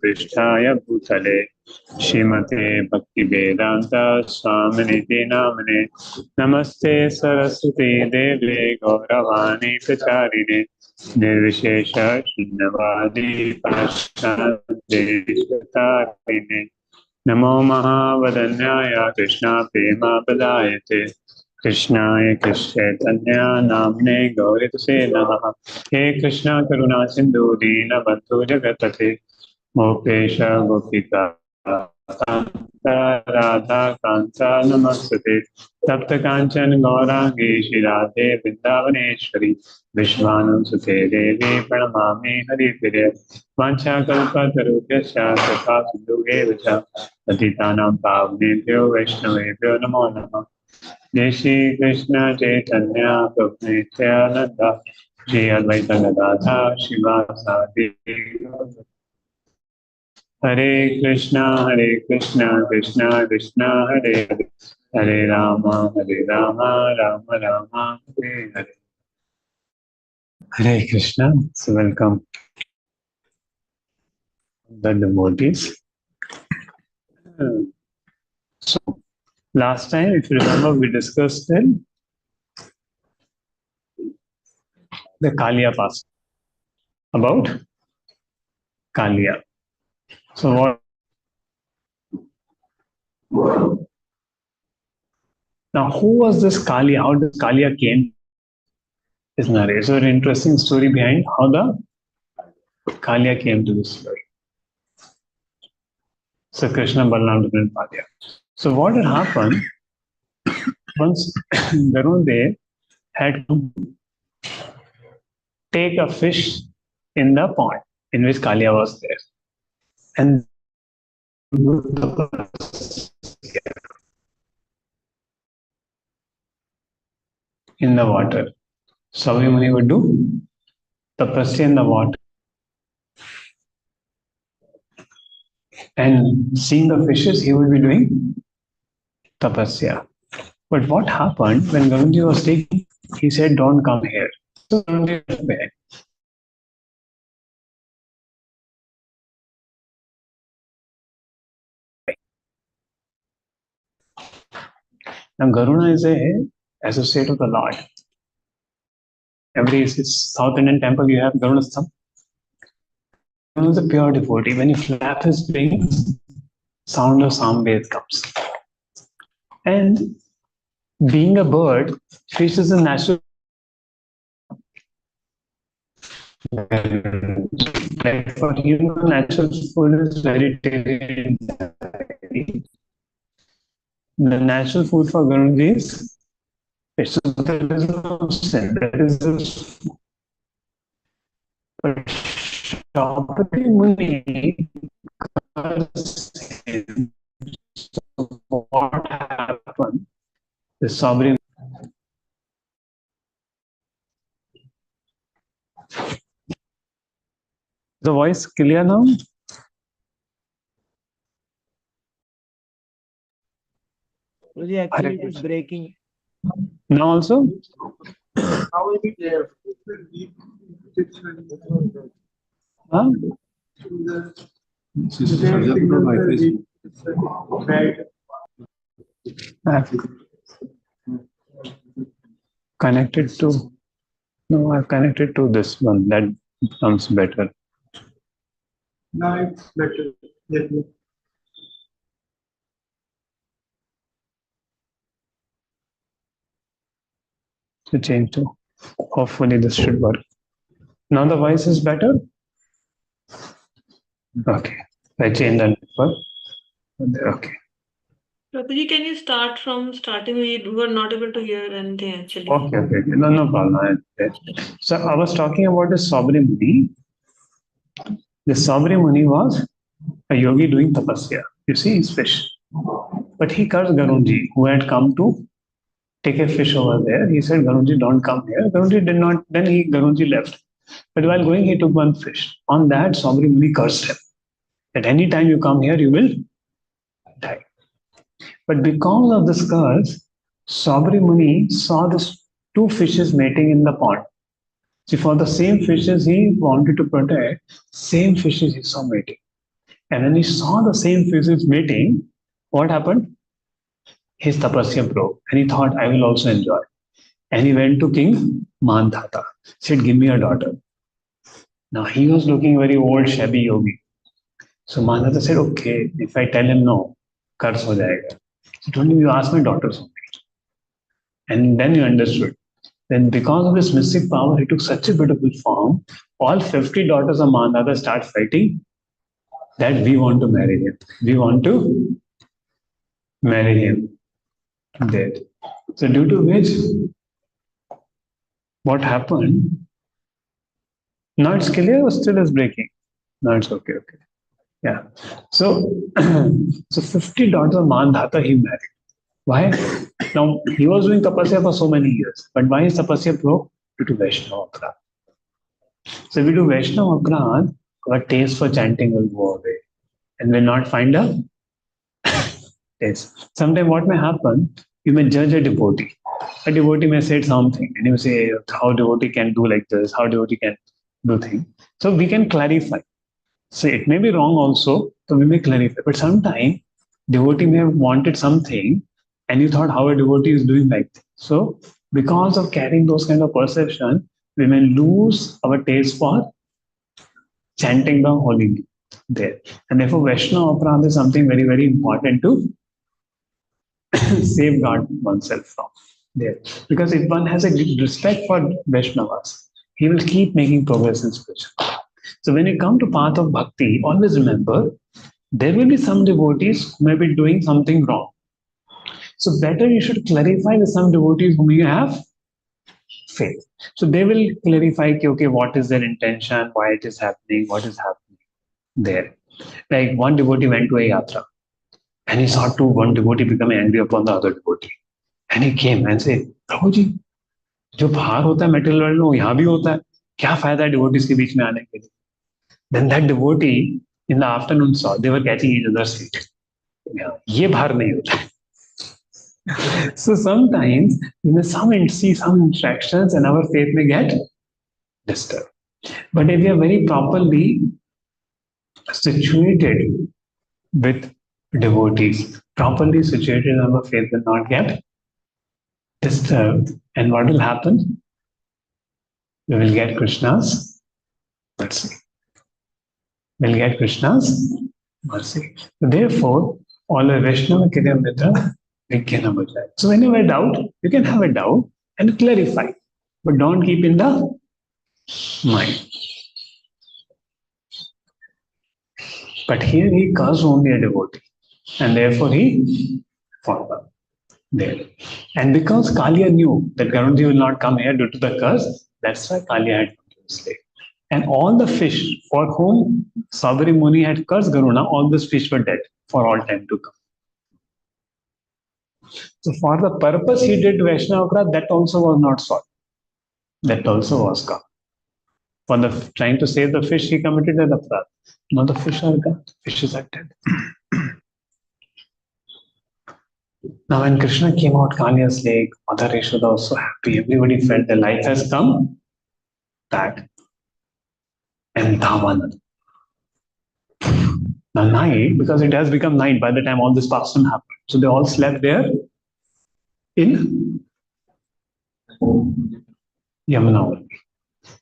प्रतिष्ठाय भूतले श्रीमते भक्तिवेदांत स्वामिनिति नामने नमस्ते सरस्वती देवे गौरवाणी प्रचारिणे निर्विशेष शून्यवादी पाश्चात्य नमो महावदन्याय कृष्णा प्रेमा प्रदायते कृष्णाय कृष्णचैतन्य नाम्ने गौरितसे नमः। हे कृष्णा करुणा सिंधु दीनबन्धु जगत्पते गोपेश गोपिका राधा कांता नमस्ते तप्त कांचन गौरांगी श्रीराधे वृंदावनेश्वरी विश्वानुसुते देवी प्रणमामि हरिप्रिये वाञ्छाकल्पतरुभ्यश्च कृपा सिन्धुभ्येव च पतितानां पावनेभ्यो वैष्णवेभ्यो नमो नमः। जय श्री कृष्ण चैतन्य प्रभु नित्यानंद श्री अद्वैत गदाधर शिवासादि हरे Krishna Krishna Krishna Hare Hare Hare Ram Ram Ram Hare Hare. Hare Krishna. So welcome the devotees. So last time, if you remember, we discussed the Kaliya fast, about Kaliya. So what? Now, who was this Kaliya? How did Kaliya came? Is narrated. So an interesting story behind how the Kaliya came to this story. So Krishna, Balaram, and Kaliya. So what had happened once Garudev had to take a fish in the pond in which Kaliya was there, and in the water. Sauri Muni would do tapasya in the water, and seeing the fishes, he would be doing tapasya. But what happened when Garuji was taking? He said, "Don't come here." So Garuji went back. Now Garuna is a associate of the Lord. Every South Indian temple you have Garuna Stham. Garuna is a pure devotee. When he flaps his wings, sound of Samved comes. And being a bird, fish is a natural. Like for human, natural food is vegetarian. The natural food for Garuji is fish. So there is no sin. There is this. But Shaubhati Muni, what happened? The sovereign. The voice clear now? Actually, it is breaking. Now also? How is it there? Huh? Connected to, no, I've connected to this one. That becomes better. Now it's better. To change to, hopefully this should work. Now the voice is better? Okay, I changed the network. Okay. Prabhuji, can you start from starting? We were not able to hear anything actually. Okay. No problem. So I was talking about the Saubhri Muni. The Saubhri Muni was a yogi doing tapasya. You see, he's fish. But he cursed Garunji, who had come to take a fish over there. He said, Garunji, don't come here. Garunji did not, then Garunji left. But while going, he took one fish. On that, Saubhri Muni cursed him. At any time you come here, you will die. But because of this curse, Saubhri Muni saw these two fishes mating in the pond. See, for the same fishes he wanted to protect, same fishes he saw mating. And when he saw the same physics meeting, what happened? His tapasya broke, and he thought, I will also enjoy. And he went to King Mandhata, said, give me a daughter. Now he was looking very old, shabby yogi. So Mandhata said, okay, if I tell him no, curse ho jayega. He told him, you ask my daughters only. And then he understood. Then because of his mystic power, he took such a beautiful form. All 50 daughters of Mandhata start fighting that we want to marry him. We want to marry him. There. So due to which, what happened? Now it's clear or still is breaking? No, it's okay, okay. Yeah. So, so 50 daughters of Mandhata he married. Why? Now, he was doing tapasya for so many years, but why is tapasya broke? Due to Vaishnava Aparad. So, if we do Vaishnava Aparad, our taste for chanting will go away and will not find a taste. Sometimes, what may happen, you may judge a devotee. A devotee may say something, and you say, how devotee can do like this, how devotee can do things. So, we can clarify. So, it may be wrong also, so we may clarify. But sometimes, devotee may have wanted something and you thought how a devotee is doing like this. So because of carrying those kind of perception, we may lose our taste for chanting the holy name there. And therefore Vaishnava Aparadha is something very, very important to safeguard oneself from there. Because if one has a respect for Vaishnavas, he will keep making progress in spiritual. So when you come to path of bhakti, always remember there will be some devotees who may be doing something wrong. So better you should clarify with some devotees whom you have faith. So they will clarify, okay, what is their intention, why it is happening, what is happening there. Like one devotee went to a yatra and he saw one devotee become angry upon the other devotee. And he came and said, Prabhuji, जो बाहर होता है material world में वो यहाँ भी होता है, क्या फायदा है डिवोटीज के बीच में आने के लिए? Then that devotee in the afternoon saw they were catching each other's feet. ये बाहर नहीं होता है. So sometimes we may see some interactions and our faith may get disturbed. But if we are very properly situated with devotees, properly situated, our faith will not get disturbed. And what will happen? We will get Krishna's mercy. We'll get Krishna's mercy. Therefore, all a Vaishnava Kriya Mitra, so whenever doubt, you can have a doubt and clarify, but don't keep in the mind. But here he cursed only a devotee, and therefore he followed there. And because Kalia knew that Garudaji will not come here due to the curse, that's why Kalia had come to this lake. And all the fish for whom Sabri Muni had cursed Garuna, all those fish were dead for all time to come. So for the purpose he did Vaishnava Aparadha, that also was not sought. That also was gone. For the trying to save the fish, he committed an aparadha. Now the fish are gone. Fishes are dead. Now when Krishna came out Kalia's lake, Mother Yashoda was so happy. Everybody felt the life has come back. And Dhavan. Now night, because it has become night by the time all this pastime happened. So they all slept there in Yamuna.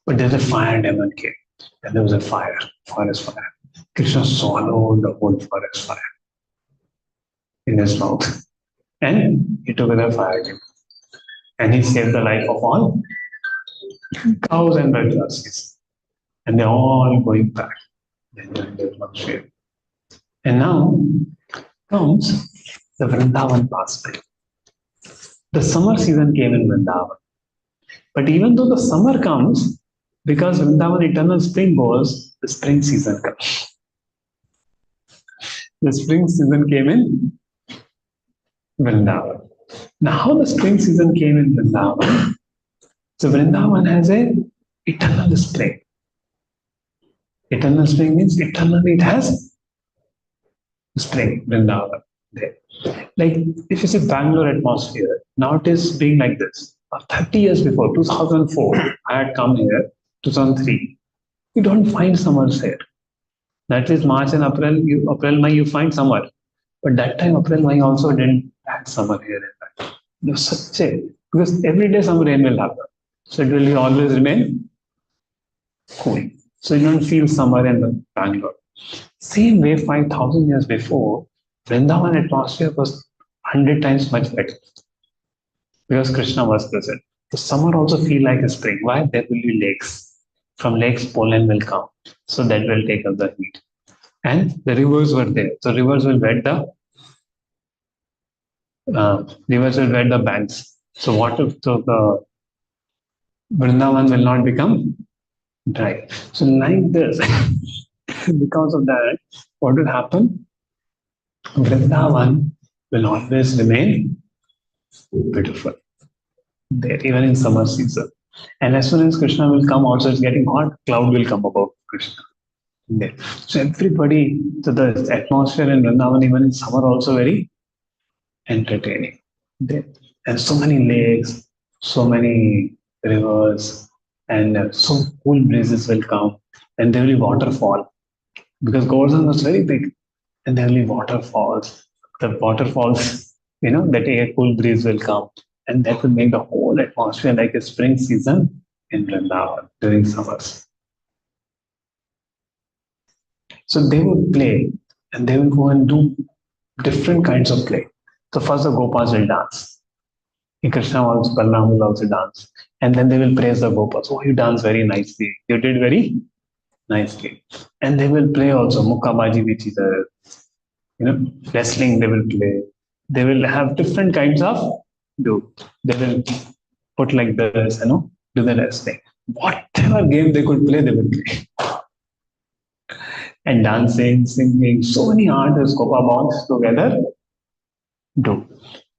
But there's a fire demon came. And there was a fire, forest fire. Krishna swallowed the whole forest fire in his mouth. And he took the fire demon. And he saved the life of all cows and Brajvasis. And they're all going back. And now comes the Vrindavan pastime. The summer season came in Vrindavan. But even though the summer comes, because Vrindavan eternal spring goes, the spring season comes. The spring season came in Vrindavan. Now, how the spring season came in Vrindavan? So Vrindavan has a eternal spring. Eternal spring means eternally it has spring, Vrindavan. There. Like if you see Bangalore atmosphere, now it is being like this. 30 years before, 2004, I had come here, 2003. You don't find summers here. That is March and April, April, May, you find summer. But that time, April, May also didn't have summer here. It was such a, because every day some rain will happen. So it will always remain cool. So you don't feel summer in the Bangalore. Same way, 5,000 years before, Vrindavan atmosphere was 100 times much better because Krishna was present. The summer also feel like a spring. Why? There will be lakes. From lakes, pollen will come. So that will take up the heat. And the rivers were there. So rivers will wet the banks. So water, so the Vrindavan will not become dry. So like this, because of that, what will happen? Vrindavan will always remain beautiful there, even in summer season. And as soon as Krishna will come, also it's getting hot, cloud will come above Krishna. There. So everybody, so the atmosphere in Vrindavan, even in summer, also very entertaining. There. And so many lakes, so many rivers, and so cool breezes will come, and there will be waterfall because Govardhan was very big, and there will be waterfalls. The waterfalls, that a cool breeze will come, and that will make the whole atmosphere like a spring season in Vrindavan during summers. So they would play, and they will go and do different kinds of play. So first the Gopas will dance. Krishna also, Balaram will also dance. And then they will praise the Gopas. Oh, you dance very nicely. You did very nicely. And they will play also Mukkabaji, which is a, wrestling they will play. They will have different kinds of do. They will put like this, do the wrestling. Whatever game they could play, they will play. And dancing, singing, so many artists, Gopa bonds together do.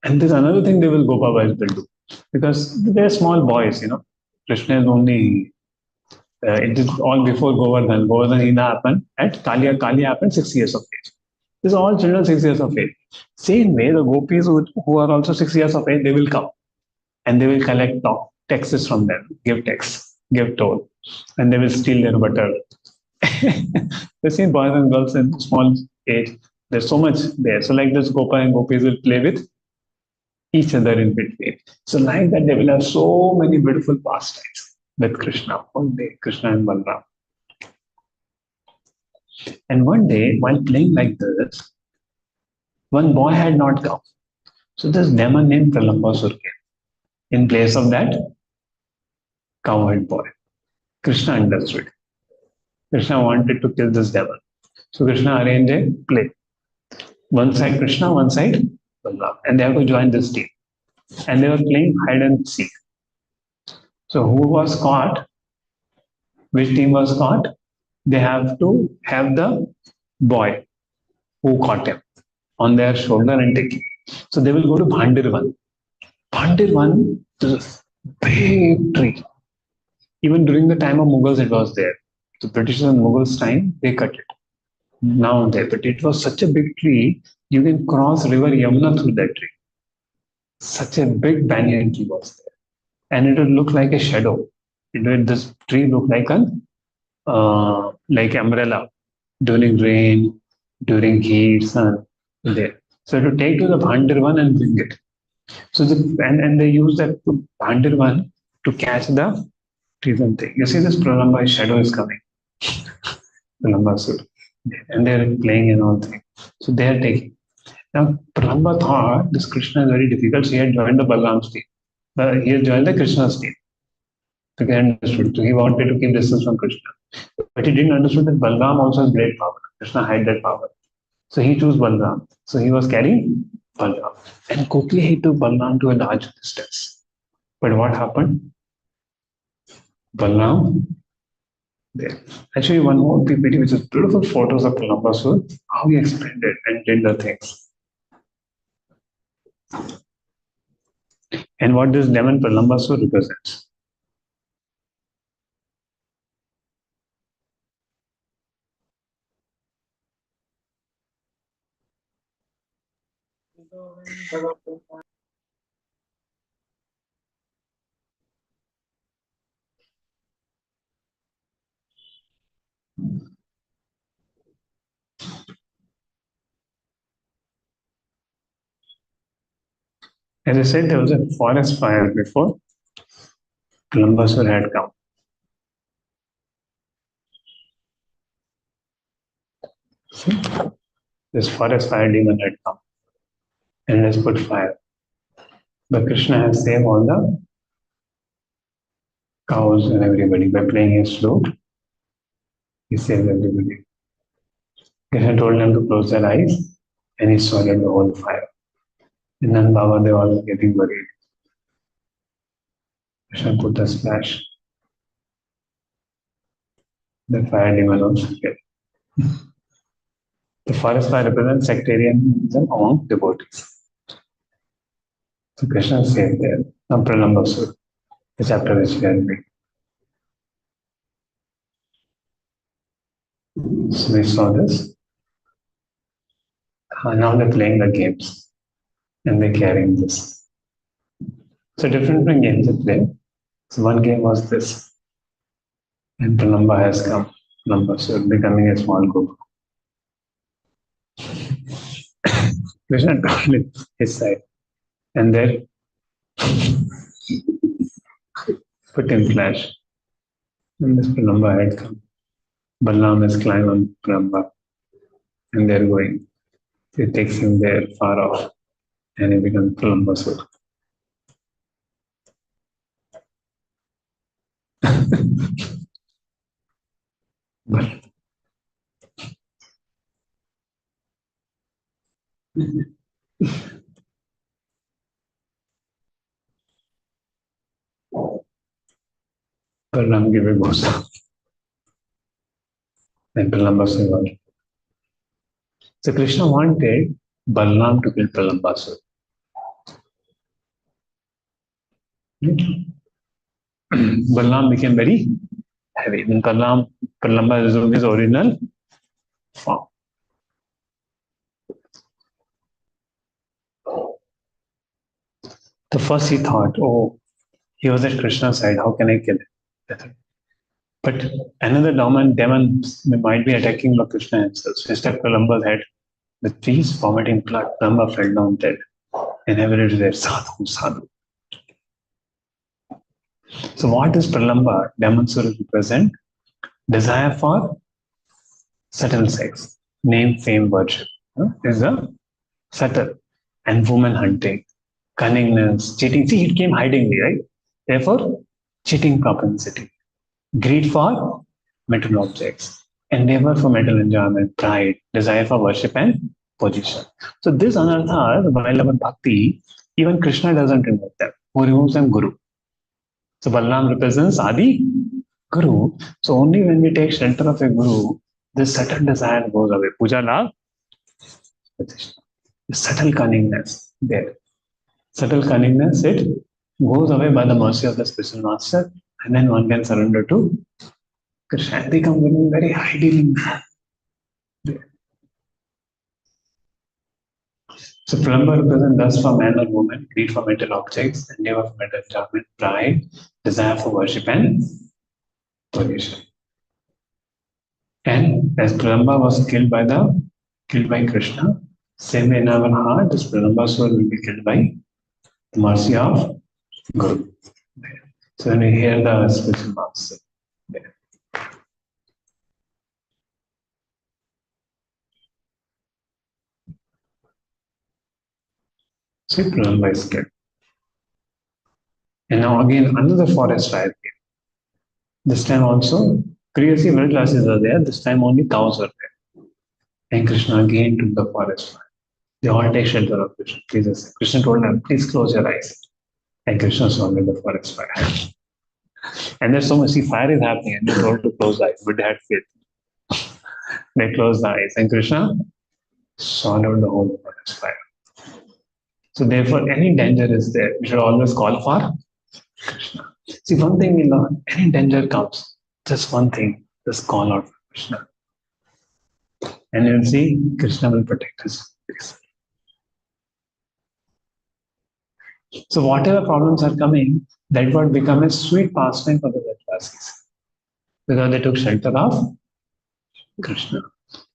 And there's another thing they will Gopa boys will do because they're small boys, Krishna is only it is all before Govardhan. Govardhan Hina happened at Kalia happened 6 years of age. These are all children 6 years of age. Same way, the gopis who are also 6 years of age, they will come and they will collect taxes from them, give tax, give toll, and they will steal their butter. The same boys and girls in small age, there's so much there. So like this, Gopa and gopis will play with each other in between. So like that, they will have so many beautiful pastimes with Krishna, one day, Krishna and Balaram. And one day, while playing like this, one boy had not come. So this demon named Pralambasur came in place of that cowherd boy. Krishna understood. Krishna wanted to kill this demon. So Krishna arranged a play. One side Krishna, one side Balaram. And they have to join this team. And they were playing hide and seek. So who was caught? Which team was caught? They have to have the boy who caught him on their shoulder and take him. So they will go to Bhandirvan. Bhandirvan is a big tree. Even during the time of Mughals, it was there. The British and Mughals' time, they cut it. Now there, but it was such a big tree, you can cross river Yamuna through that tree. Such a big banyan tree was there, and it would look like a shadow. This tree look like umbrella during rain, during heat, sun, there. So to take to the Bhandirvan and bring it. So and they use that Bhandirvan to catch the treason thing. You see this Pralamba shadow is coming. Pralamba suit. And they're playing and all things. So they are taking. Now Pralamba thought this Krishna is very difficult. So he had joined the Balaram's team. But he had joined the Krishna's team. So he understood. So he wanted to keep distance from Krishna. But he didn't understand that Balaram also has great power. Krishna had that power. So he chose Balaram. So he was carrying Balaram. And quickly he took Balaram to a large distance. But what happened? Balaram there. I'll show you one more PPT, which is beautiful photos of Pralambasur, how he explained it and did the things. And what this demon Pralambasur represents. As I said, there was a forest fire before Columbus had come. See? This forest fire demon had come and has put fire. But Krishna has saved all the cows and everybody by playing his flute. He saved everybody. Krishna told them to close their eyes and he swallowed the whole fire. And then Baba, they were all getting worried. Krishna put a splash. The fire demon also killed. The forest fire represents sectarianism among devotees. So Krishna saved there. Now Pralambasur, the chapter which we are reading. So we saw this. Now they're playing the games and they're carrying this. So different games they play. So one game was this. And Pralamba has come. Pralambasur becoming a small group. Krishna told his side. And there put in flash. And this Pralamba had come. Balaram has climbed on Pralamba. And they're going. It takes him there far off. And he becomes Pralambasur. But Balaram gave a bosa. And Pralambasur was. So Krishna wanted Balaram to kill Pralambasur. Balaram became very heavy. Then Pralamba resumed his original form. So first he thought, oh, he was at Krishna's side, how can I kill him? But another demon might be attacking Lord Krishna himself. So he struck Pralamba's head with trees, vomiting blood. Pralamba fell down dead. And everybody there, sadhu, sadhu. So what does Pralamba demonstrate represent? Desire for subtle sex, name, fame, worship. Is a subtle and woman hunting, cunningness, cheating. See, it came hidingly, right? Therefore, cheating propensity, greed for material objects, endeavor for mental enjoyment, pride, desire for worship and position. So this anarthas, while about bhakti, even Krishna doesn't remove them. Who removes them? Guru. So Balaram represents Adi Guru. So only when we take shelter of a Guru, this subtle desire goes away. Puja love, the subtle cunningness there. Subtle cunningness, it goes away by the mercy of the spiritual master, and then one can surrender to Krishna. They come with very ideally. So Pralamba represents lust for man or woman, greed for material objects, endeavor for mental enjoyment, pride, desire for worship and position. And as Pralamba was killed by Krishna, same way in our heart, this Pralamba soul will be killed by the mercy of Guru. So when we hear the spiritual master, so Pralamba is killed. And now again another forest fire came. This time also, previously middle classes were there, this time only cows were there. And Krishna again took the forest fire. They all take shelter of Krishna. Krishna told them, please close your eyes. And Krishna swallowed the forest fire. And there's so much, see, fire is happening, and they're told to close the eyes, but they had faith. They closed the eyes, and Krishna swallowed the whole forest fire. So therefore, any danger is there, we should always call for Krishna. See, one thing we learn, any danger comes, just one thing, just call out for Krishna. And you'll see, Krishna will protect us. So whatever problems are coming, that would become a sweet pastime for the Vedvasis. Because they took shelter of Krishna.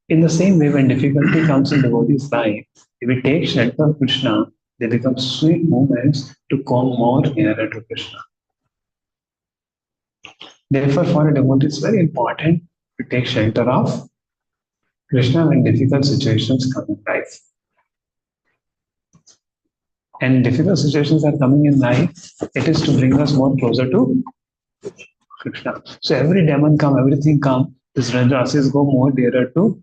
In the same way, when difficulty comes in devotee's life, if we take shelter of Krishna, They become sweet moments to come more nearer to Krishna. Therefore, for a devotee, it's very important to take shelter of Krishna when difficult situations come in life. And difficult situations are coming in life, it is to bring us more closer to Krishna. So every demon come, everything come, this rajas go more nearer to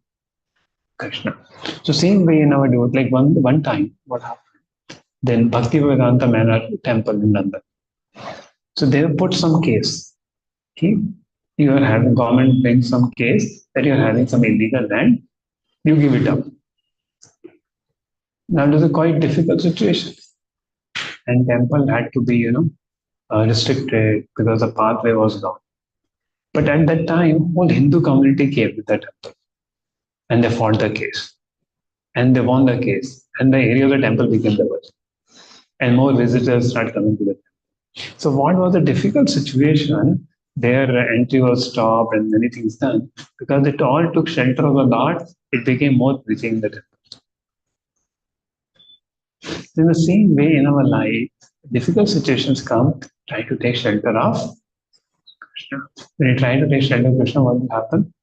Krishna. So same way in our devotee, like one time, what happened? Then Bhakti Vedanta Manor temple in London. So they put some case. Okay? You are having government brings some case that you are having some illegal land, you give it up. Now it was a quite difficult situation. And temple had to be, restricted because the pathway was gone. But at that time, whole Hindu community came with the temple and they fought the case and they won the case and the area of the temple became developed and more visitors started coming to the temple. So what was a difficult situation? Their entry was stopped and many things done because it all took shelter of the Lord. It became more preaching in the temple. In the same way in our life, difficult situations come, try to take shelter of Krishna. When you try to take shelter of Krishna, what will happen?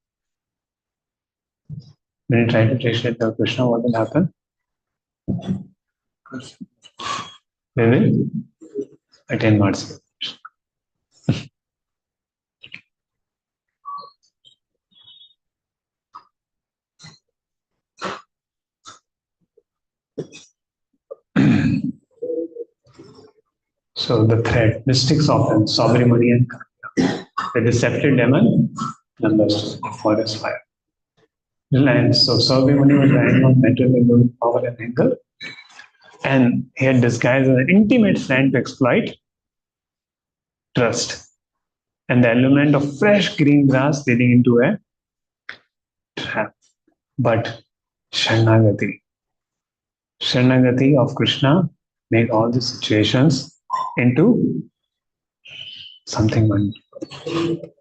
When you try to take shelter of Krishna, what will happen? We will attain mercy. So the thread, mystics often, Sabrimani and Kanya, the deceptive demon, numbers forest fire. And so Sabrimani was lying on mental power and anger, and he had disguised as an intimate friend to exploit trust and the element of fresh green grass leading into a trap. But Sharanagati, Sharanagati of Krishna made all these situations into something wonderful.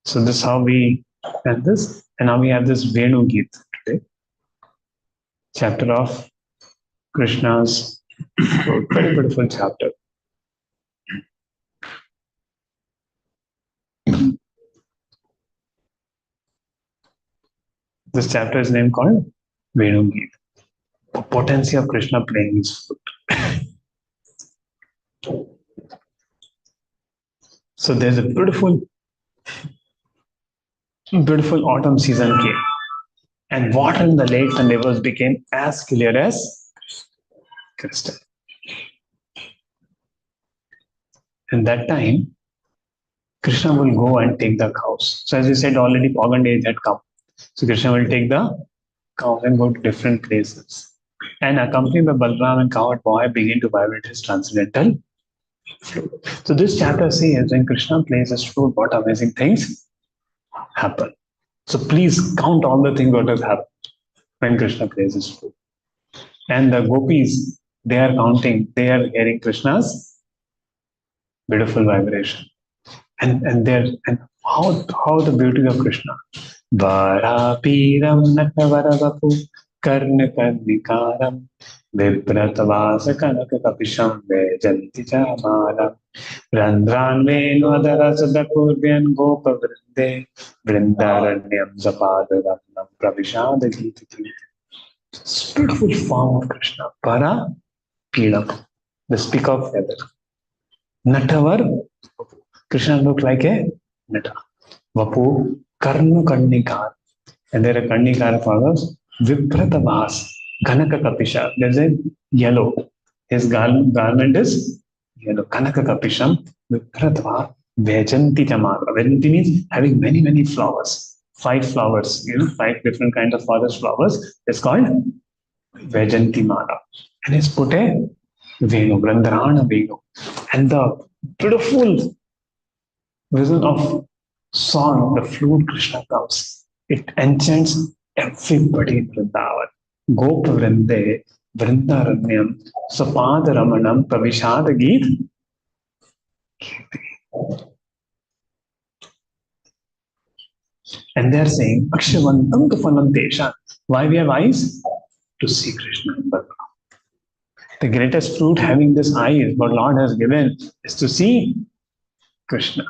So this is how we have this, and now we have this Venu Geet today, chapter of Krishna's very beautiful chapter. This chapter is named called Venu Geet. The potency of Krishna playing his flute. So there's a beautiful autumn season came, and water in the lakes and rivers became as clear as crystal. And that time, Krishna will go and take the cows. So as we said already, Pagan age had come. So Krishna will take the cows and go to different places. And accompanied by Balram and cowherd boy begin to vibrate his transcendental flute. So this chapter says when Krishna plays his flute, what amazing things happen. So please count all the things that has happened when Krishna plays his flute. And the gopis, they are counting, they are hearing Krishna's beautiful vibration. And how the beauty of Krishna. Varapiram Natavaravapu Karna Karnikaram Vipratavasa Kanaka Kapisham Vejanti Chamala Randran Venodara Sadapurvyan Gopa Vrinde Vrindaranyam Zapadavatam Pravishada Gita. Beautiful form of Krishna. Para Piram. The speak of feather. Natavar. Krishna looked like a nata. Vapu Karnu Karnikar. And there are Karnikar fathers. Vipratavas. Kanaka Kapisha. There's a yellow. His garment is yellow. Kanaka Kapisham. Vipratava. Vajanti Chamara. Vajanti means having many, many flowers. 5 flowers, 5 different kinds of forest flowers. It's called Vajanti Mala. And it's put a Venu, Brandharana Venu. And the beautiful vision of song, the flute Krishna comes. It enchants everybody in Vrindavan. Gopa Vrinde, Vrindaranyam, Sapada Ramanam, Pravishada Geet. And they're saying, Akshavantam Kafalam Tesha. Why we have eyes? To see Krishna and Balram. The greatest fruit having this eyes, what Lord has given, is to see Krishna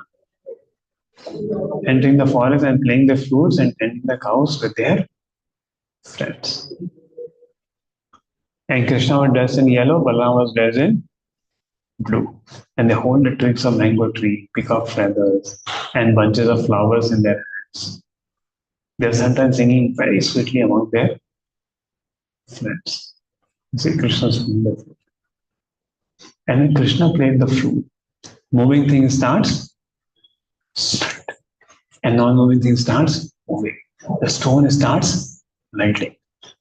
entering the forest and playing the flutes and tending the cows with their friends. And Krishna was dressed in yellow, Balaram was dressed in blue. And they hold the twigs of mango tree, peacock feathers, and bunches of flowers in their hands. They're sometimes singing very sweetly among their friends. See Krishna's playing the flute. And when Krishna played the flute, moving thing starts, and non-moving thing starts moving. The stone starts melting.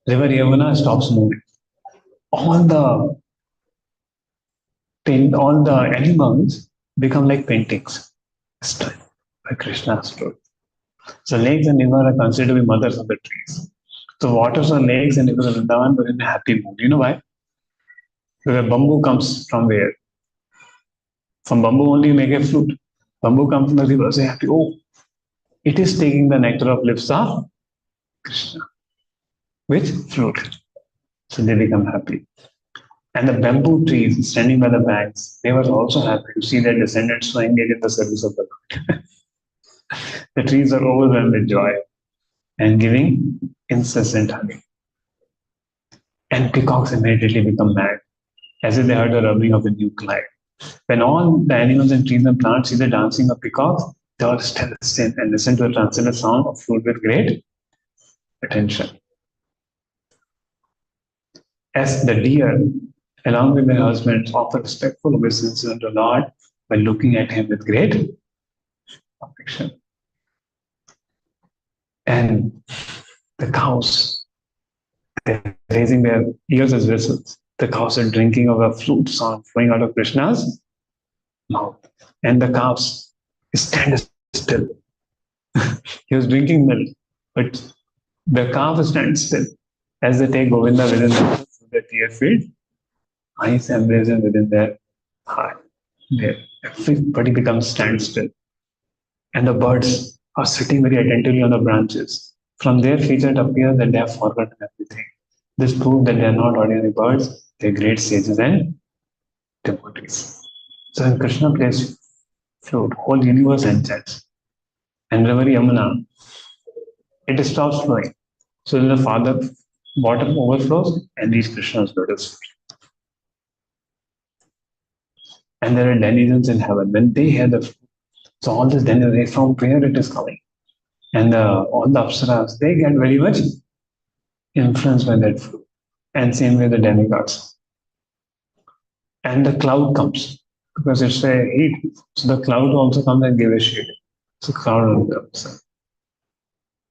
River Yamuna stops moving. All the animals become like paintings by Krishna's flute. So lakes and rivers are considered to be mothers of the trees. So waters of lakes and rivers of Vrindavan were in a happy mood. You know why? Because bamboo comes from where? From bamboo only you make a flute. Bamboo comes from the river, so happy. Oh, it is taking the nectar of lips of Krishna with flute. So they become happy. And the bamboo trees standing by the banks, they were also happy to see their descendants so engaged in the service of the Lord. The trees are overwhelmed with joy and giving incessant honey. And peacocks immediately become mad, as if they heard the rubbing of a new cloud. When all the animals and trees and plants see the dancing of peacocks, they all stand still and listen to the transcendent sound of flute with great attention. As the deer, along with their husbands, offer respectful obeisance to the Lord by looking at him with great affection. And the cows, they're raising their ears as whistles. The cows are drinking of a flute sound flowing out of Krishna's mouth. And the cows stand still. He was drinking milk, but the calf stands still as they take Govinda within the tear-filled eyes embrace him within their heart. Everybody becomes standstill. And the birds are sitting very attentively on the branches. From their features, it appears that they have forgotten everything. This proves that they are not ordinary birds, they are great sages and devotees. So when Krishna plays flute, whole universe enchants. And river Yamuna, it stops flowing. So then the father water overflows and reaches Krishna's lotus feet. And there are denizens in heaven. When they hear the flute, so all this denizens, from where it is coming. And all the apsaras, they get very much influenced by that flute. And same way the demigods. And the cloud comes because it's a heat. So the cloud also comes and give a shade. So cloud also comes.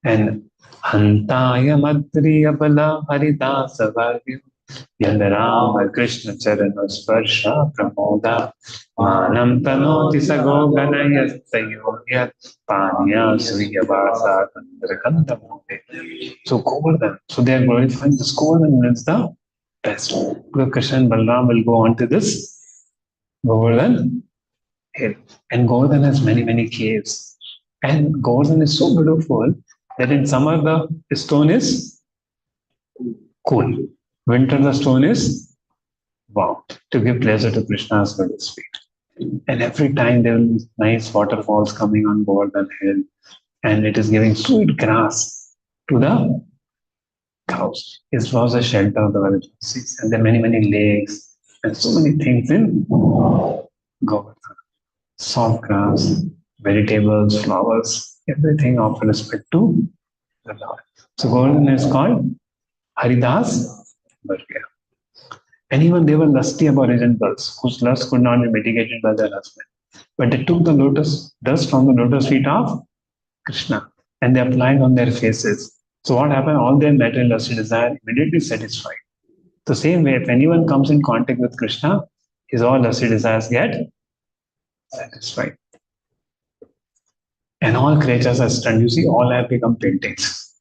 And Hantaya Madriya Bala Haridasa Varyu Yandarama Krishna Charana Sparsha Pramoda Manam Tanoti Sago Ganaya Sayoya Panya Surya Vasa Kandrakanta. So Govardhan. So they are glorifying this Govardhan is the best. Because Krishna and Balaram will go on to this Govardhan hill. And Govardhan has many, many caves. And Govardhan is so beautiful that in summer the stone is cool. Winter the stone is warm to give pleasure to Krishna's lotus feet. And every time there will be nice waterfalls coming on Govardhan hill, and it is giving sweet grass to the cows. It was a shelter of the Varajasis. And there are many, many lakes and so many things in Govardhan. Soft grass, vegetables, flowers, everything of respect to the Lord. So Govardhan is called Haridas Varya. And even they were lusty aboriginal girls whose lust could not be mitigated by their husband. But they took the lotus dust from the lotus feet of Krishna and they applied on their faces. So what happened? All their material lusty desire immediately satisfied. The same way, if anyone comes in contact with Krishna, his all lusty desires get satisfied. And all creatures are stunned. You see, all have become paintings.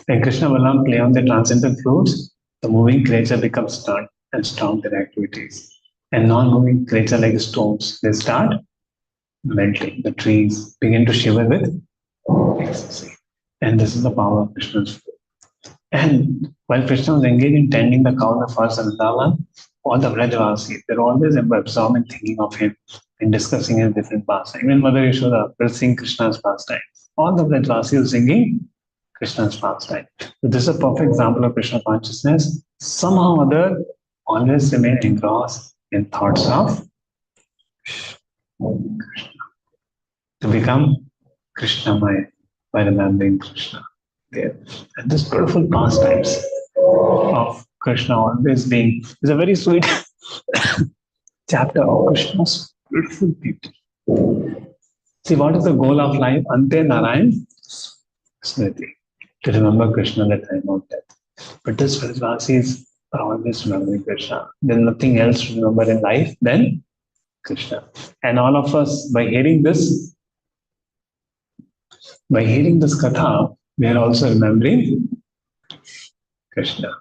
When Krishna Balaram play on the transcendental flutes, the moving creature becomes stunned and stop their activities. And non-moving creature like stones, they start melting. The trees begin to shiver with ecstasy. And this is the power of Krishna's flute. And while Krishna was engaged in tending the cow in the forest of Vrindavan, all the Vrajavasis, they're always absorbed in thinking of him and discussing his different pastimes. Even Mother Yashoda will sing Krishna's pastime. All the Vrajavasis are singing Krishna's pastime. So this is a perfect example of Krishna consciousness. Somehow or other, always remain engrossed in thoughts of Krishna. To become Krishnamaya by remembering Krishna there. And this beautiful pastimes of Krishna always being is a very sweet chapter of Krishna's beautiful beauty. See, what is the goal of life? Ante Narayan Smriti. To remember Krishna at the time of death. But this Vrajavasis are always remembering Krishna. There's nothing else to remember in life than Krishna. And all of us, by hearing this katha, we are also remembering Krishna.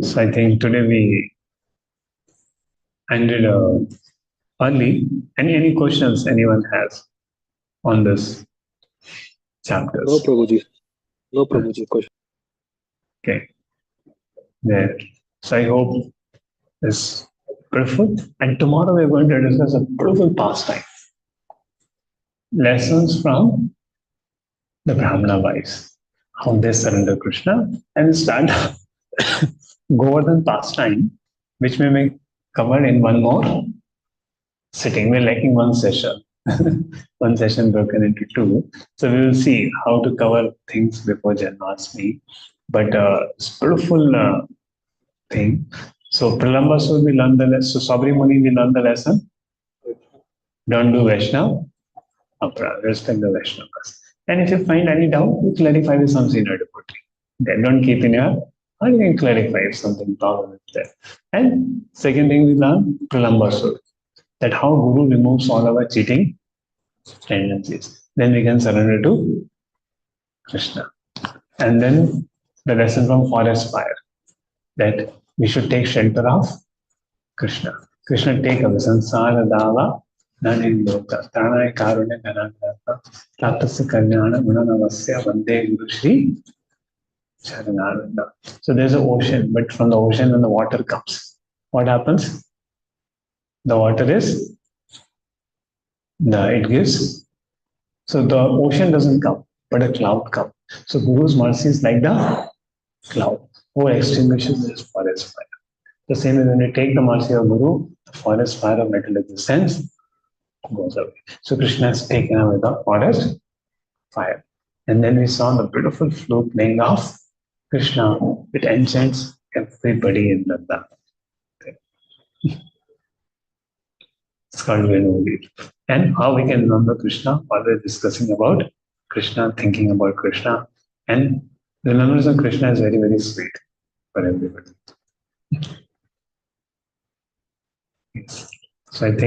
So I think today we ended early. Any questions anyone has on this chapters? No, Prabhuji. No, Prabhuji. Question. Okay. There. So I hope this beautiful. And tomorrow we're going to discuss a beautiful pastime. Lessons from the Brahmana wives. How they surrender Krishna and start Govardhan pastime, which we may cover in one more sitting. We're lacking one session. One session broken into two. So we will see how to cover things before Janmashtami. But it's beautiful thing. So Pralambasur we learn the lesson. So Sabri Muni we learn the lesson. Don't do Vaishnav. Respect the Vaishnavas. And if you find any doubt, you clarify with some senior devotee. Then don't keep in your heart. Or you can clarify if something problem is there. And second thing we learn, Pralambasur. That how Guru removes all our cheating tendencies. Then we can surrender to Krishna. And then the lesson from forest fire. That we should take shelter of Krishna. Krishna take away sansara dava nanindota tanai karunya gananata tatasya kalyana gunanavasya vande guru shri charanaranda. So there's an ocean, but from the ocean when the water comes, what happens? The water is it gives. So the ocean doesn't come, but a cloud comes. So Guru's mercy is like the cloud who extinguishes this forest fire. The same as when you take the mercy of Guru, the forest fire of mental existence goes away. So Krishna has taken away the forest fire. And then we saw the beautiful flute playing of Krishna. It enchants everybody in Vrindavan. It's called Venudi. And how we can remember Krishna, always discussing about Krishna, thinking about Krishna. And remembrance of Krishna is very, very sweet for everybody. Yes. So I think